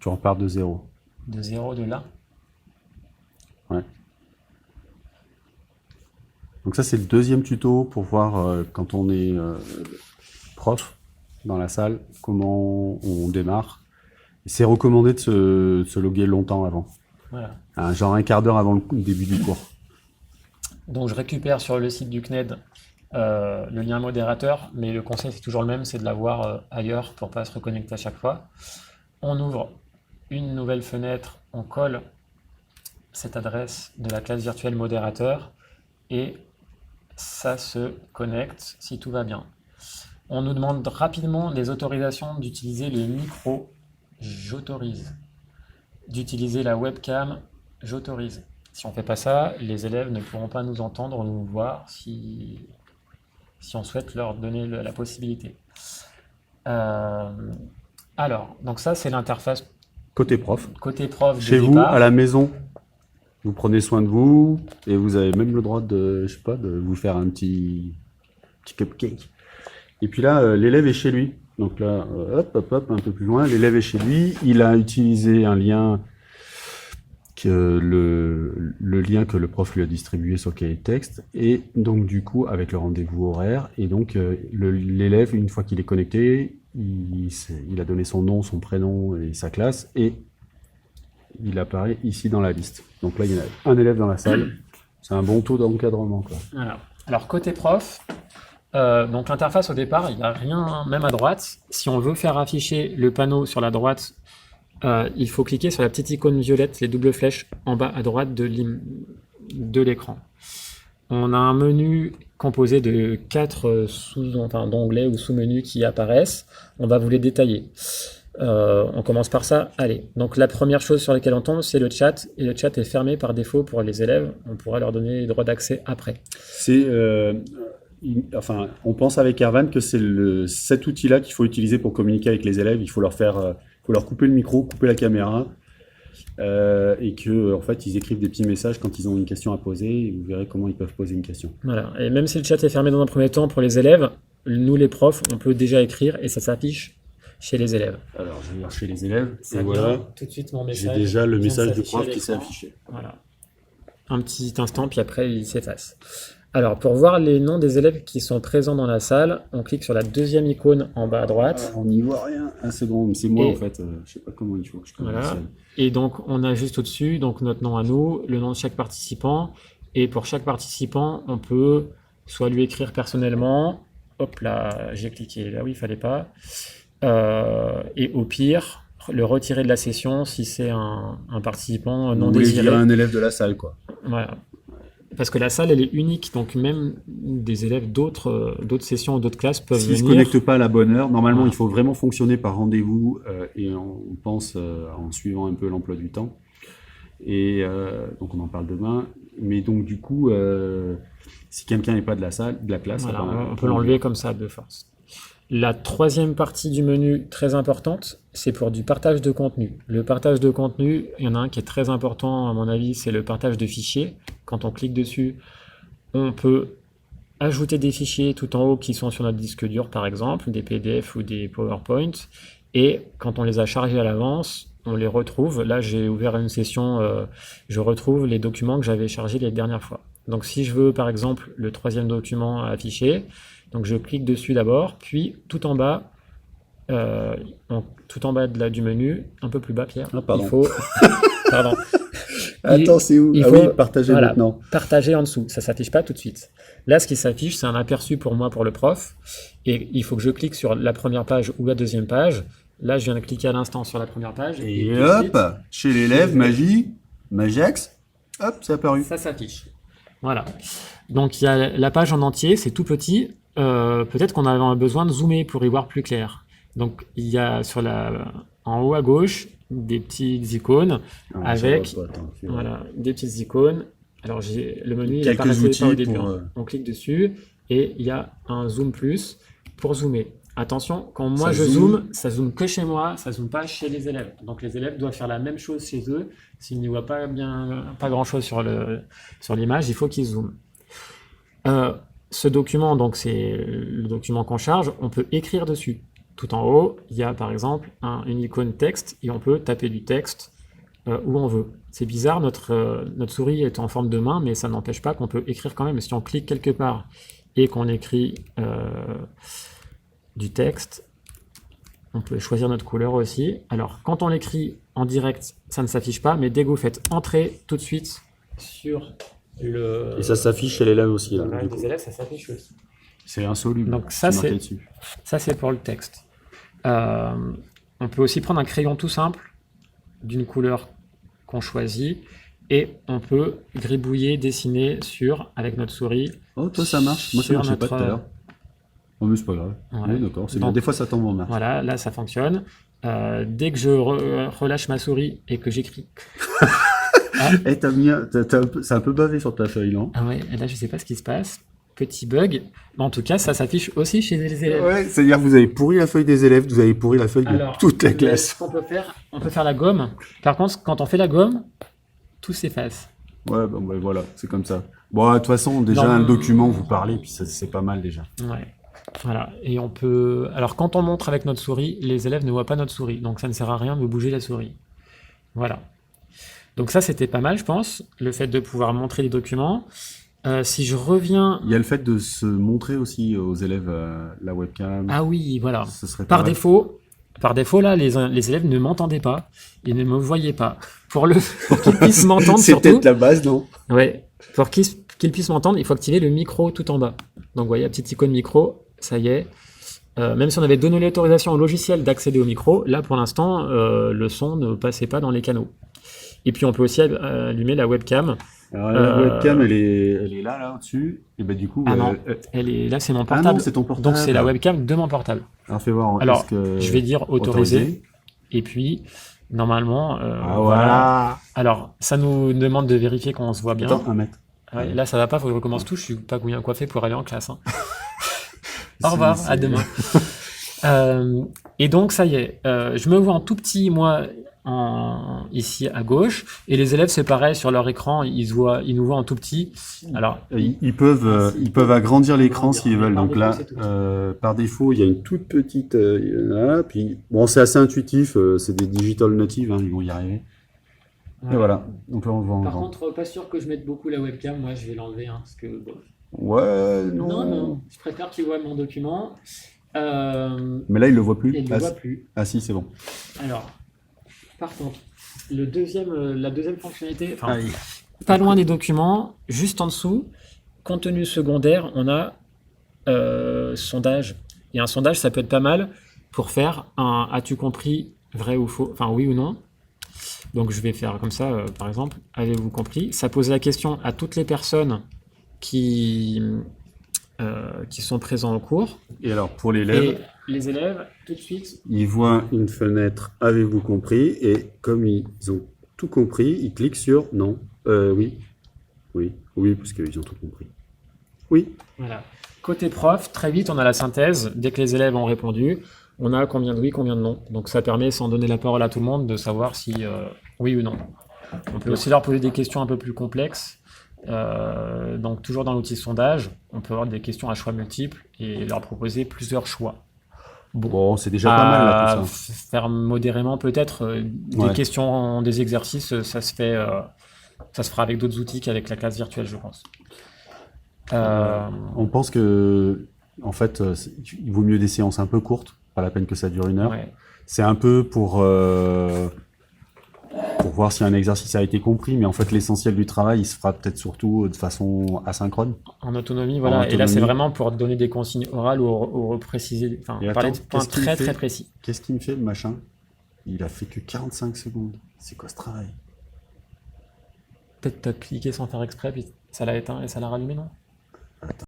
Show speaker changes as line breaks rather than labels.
Tu repars de zéro.
De 0 de là.
Ouais. Donc ça, c'est le deuxième tuto pour voir quand on est prof dans la salle, comment on démarre. C'est recommandé de se loguer longtemps avant.
Voilà.
Genre un quart d'heure avant le début du cours.
Donc je récupère sur le site du CNED le lien modérateur, mais le conseil c'est toujours le même, c'est de l'avoir ailleurs pour pas se reconnecter à chaque fois. On ouvre une nouvelle fenêtre, on colle cette adresse de la classe virtuelle modérateur et ça se connecte si tout va bien. On nous demande rapidement des autorisations d'utiliser le micro, j'autorise. D'utiliser la webcam, j'autorise. Si on ne fait pas ça, les élèves ne pourront pas nous entendre ou nous voir si on souhaite leur donner la possibilité. Alors, donc ça c'est l'interface
Côté prof.
côté prof de
Chez vous,
départ.
à la maison, vous prenez soin de vous et vous avez même le droit de, je sais pas, de vous faire un petit cupcake. Et puis là, l'élève est chez lui. Donc là, hop, un peu plus loin, l'élève est chez lui. Il a utilisé un lien le lien que le prof lui a distribué sur le cahier de texte, et donc du coup avec le rendez-vous horaire, et donc l'élève, une fois qu'il est connecté, il a donné son nom, son prénom et sa classe, et il apparaît ici dans la liste. Donc là il y a un élève dans la salle, c'est un bon taux d'encadrement, quoi.
Voilà. Alors côté prof, donc l'interface au départ, il n'y a rien, même à droite. Si on veut faire afficher le panneau sur la droite, il faut cliquer sur la petite icône violette, les doubles flèches en bas à droite de l'écran. On a un menu composé de 4 d'onglets ou sous-menus qui apparaissent. On va vous les détailler. On commence par ça. Allez, donc la première chose sur laquelle on tombe, c'est le chat. Et le chat est fermé par défaut pour les élèves. On pourra leur donner les droits d'accès après.
C'est... enfin, on pense avec Erwan que c'est cet outil-là qu'il faut utiliser pour communiquer avec les élèves. Il faut leur couper le micro, couper la caméra, et que en fait ils écrivent des petits messages quand ils ont une question à poser, et vous verrez comment ils peuvent poser une question.
Voilà. Et même si le chat est fermé dans un premier temps pour les élèves, nous les profs, on peut déjà écrire et ça s'affiche chez les élèves.
Alors je vais voir chez les élèves,
Ça
et
vient
voilà,
tout de suite mon
j'ai
message.
déjà le
vient de
message du
s'afficher à
prof qui s'est
l'écran.
affiché.
Voilà. Un petit instant, puis après il s'efface. Alors, pour voir les noms des élèves qui sont présents dans la salle, on clique sur la deuxième icône en bas à droite.
On n'y voit rien. Ah, c'est bon, c'est moi
Et-
en fait. Je sais pas comment il faut que je
Voilà.
commence.
Et donc, on a juste au-dessus donc notre nom à nous, le nom de chaque participant. Et pour chaque participant, on peut soit lui écrire personnellement. Hop là, j'ai cliqué là où il fallait pas. Et au pire, le retirer de la session si c'est un participant non
Vous voulez
désiré.
virer un élève de la salle, quoi.
Voilà. Parce que la salle, elle est unique, donc même des élèves d'autres sessions ou d'autres classes peuvent
S'ils ne se
venir.
connectent pas à la bonne heure, normalement
Voilà.
il faut vraiment fonctionner par rendez-vous, et on pense en suivant un peu l'emploi du temps. Et donc on en parle demain. Mais donc du coup, si quelqu'un n'est pas de la salle, de la classe,
Voilà,
ben,
on peut l'enlever comme ça de force. La troisième partie du menu, très importante, c'est pour du partage de contenu. Le partage de contenu, il y en a un qui est très important à mon avis, c'est le partage de fichiers. Quand on clique dessus, on peut ajouter des fichiers tout en haut qui sont sur notre disque dur, par exemple, des PDF ou des PowerPoint. Et quand on les a chargés à l'avance, on les retrouve. Là, j'ai ouvert une session, je retrouve les documents que j'avais chargés les dernières fois. Donc si je veux, par exemple, le troisième document à afficher, donc je clique dessus d'abord, puis tout en bas, du menu, un peu plus bas, Pierre,
Ah, pardon.
il faut... Pardon.
Attends, c'est où?
il
Ah
faut-
oui, partager
voilà,
maintenant.
partager en dessous, ça s'affiche pas tout de suite. Là, ce qui s'affiche, c'est un aperçu pour moi, pour le prof, et il faut que je clique sur la première page ou la deuxième page. Là, je viens de cliquer à l'instant sur la première page,
Et
tout de
hop,
suite,
chez l'élève, magie, Magix, hop, c'est apparu.
ça s'affiche. Voilà. Donc, il y a la page en entier, c'est tout petit. Peut-être qu'on a besoin de zoomer pour y voir plus clair. Donc, il y a en haut à gauche des petites icônes
Ah,
avec
ça va pas, attends, fais-
voilà, des petites icônes. Alors, le menu, il
Quelques
apparaissait
outils
pas au début.
pour,
Hein. On clique dessus et il y a un zoom plus pour zoomer. Attention, quand moi
Ça
je
zoome.
zoome, ça zoome que chez moi, ça zoome pas chez les élèves. Donc les élèves doivent faire la même chose chez eux. S'ils n'y voient pas grand chose sur l'image, il faut qu'ils zooment. Ce document, donc c'est le document qu'on charge, on peut écrire dessus. tout en haut, il y a par exemple une icône texte et on peut taper du texte où on veut. C'est bizarre, notre souris est en forme de main, mais ça n'empêche pas qu'on peut écrire quand même. Si on clique quelque part et qu'on écrit du texte, on peut choisir notre couleur aussi. Alors, quand on l'écrit en direct, ça ne s'affiche pas, mais dès que vous faites entrer tout de suite sur le...
Et ça s'affiche chez l'élève aussi. Là, du coup.
des élèves, ça s'affiche aussi.
C'est insoluble.
Donc ça,
c'est marqué
c'est
dessus.
ça, c'est pour le texte. On peut aussi prendre un crayon tout simple, d'une couleur qu'on choisit, et on peut gribouiller, dessiner avec notre souris.
Oh, toi, ça marche. Moi, ça
sur
marchait pas tout à l'heure. Oh, mais c'est pas grave.
Ouais.
Oui, d'accord. C'est
Donc,
bien. Des fois, ça tombe en marche.
Voilà, là, ça fonctionne. Dès que je relâche ma souris et que j'écris...
Eh, c'est un peu bavé sur ta feuille, non?
Ah ouais, et là, je sais pas ce qui se passe. Petit bug. Mais en tout cas, ça s'affiche aussi chez les élèves.
Ouais, c'est-à-dire que vous avez pourri la feuille des élèves, vous avez pourri la feuille de toute la classe.
Ce qu'on peut faire, on peut faire la gomme. Par contre, quand on fait la gomme, tout s'efface.
Ouais, bon, bah, voilà, c'est comme ça. Bon, de toute façon, déjà,
Dans-
un document, vous parlez, puis c'est pas mal déjà.
Ouais. Voilà. Et on peut. Alors, quand on montre avec notre souris, les élèves ne voient pas notre souris. Donc, ça ne sert à rien de bouger la souris. Voilà. Donc, ça, c'était pas mal, je pense, le fait de pouvoir montrer les documents. Si je reviens.
Il y a le fait de se montrer aussi aux élèves la webcam.
Ah oui, voilà.
Ce serait
Par
pas mal.
défaut, là, les élèves ne m'entendaient pas. Ils ne me voyaient pas. Pour qu'ils puissent m'entendre,
C'est
surtout.
peut-être la base, non?
Ouais. Pour qu'ils puissent m'entendre, il faut activer le micro tout en bas. Donc, vous voyez la petite icône micro, ça y est. Même si on avait donné l'autorisation au logiciel d'accéder au micro, là, pour l'instant, le son ne passait pas dans les canaux. Et puis, on peut aussi allumer la webcam.
Alors, la webcam, elle est là, au-dessus. Et ben du coup,
Ah non, là, c'est mon
ah
portable.
non, c'est ton portable.
Donc, c'est la webcam de mon portable.
Alors, fais voir.
Alors,
est-ce que...
je vais dire autoriser. Et puis, normalement,
Ah, voilà.
Alors, ça nous demande de vérifier qu'on se voit bien.
Attends, 1 mètre.
Ouais, là, ça va pas, faut que je recommence tout. Je suis pas bien coiffé pour aller en classe. Hein. Au revoir, à demain. Et donc, ça y est, je me vois en tout petit, moi, ici à gauche, et les élèves, c'est pareil, sur leur écran, ils nous voient en tout petit. Alors,
Ils peuvent agrandir l'écran s'ils veulent.
Par
Donc
défaut,
là,
c'est tout petit.
par défaut, il y a une toute petite. Là, puis bon, c'est assez intuitif. C'est des digital natives, hein, ils vont y arriver. Et voilà. Donc là, on le voit en
Par
grand.
contre, pas sûr que je mette beaucoup la webcam. Moi, je vais l'enlever, hein, parce que bon.
Ouais, non.
Non, je préfère qu'ils voient mon document.
Mais là, il le voit plus.
Et il ne
Ah,
voit plus.
ah si, c'est bon.
Alors, par contre, la deuxième fonctionnalité, enfin,
Allez.
pas loin des documents, juste en dessous, contenu secondaire, on a sondage. Et un sondage, ça peut être pas mal pour faire un as-tu compris vrai ou faux, enfin oui ou non. Donc je vais faire comme ça, par exemple, avez-vous compris? Ça pose la question à toutes les personnes qui sont présents au cours.
Et alors, pour l'élève,
Et les élèves, tout de suite,
ils voient une fenêtre, avez-vous compris? Et comme ils ont tout compris, ils cliquent sur non. Oui. Oui, parce qu'ils ont tout compris. Oui.
voilà. Côté prof, très vite, on a la synthèse. Dès que les élèves ont répondu, on a combien de oui, combien de non. Donc ça permet, sans donner la parole à tout le monde, de savoir si oui ou non. On peut aussi leur poser des questions un peu plus complexes. Donc toujours dans l'outil sondage, on peut avoir des questions à choix multiples et leur proposer plusieurs choix.
Bon, c'est déjà pas mal là, tout ça.
Faire modérément peut-être des
Ouais.
questions, des exercices, ça se fera avec d'autres outils qu'avec la classe virtuelle, je pense.
On pense que, en fait, il vaut mieux des séances un peu courtes, pas la peine que ça dure 1 heure.
Ouais.
C'est un peu pour voir si un exercice a été compris, mais en fait, l'essentiel du travail, il se fera peut-être surtout de façon asynchrone.
En autonomie, voilà.
En
Et là, c'est
autonomie.
vraiment pour donner des consignes orales ou préciser, enfin,
Et
parler
attends,
de points
qu'est-ce qu'il
très
fait
très précis.
Qu'est-ce qu'il me fait, le machin? Il a fait que 45 secondes. C'est quoi ce travail?
Peut-être t'as cliqué sans faire exprès, puis ça l'a éteint et ça l'a rallumé, non?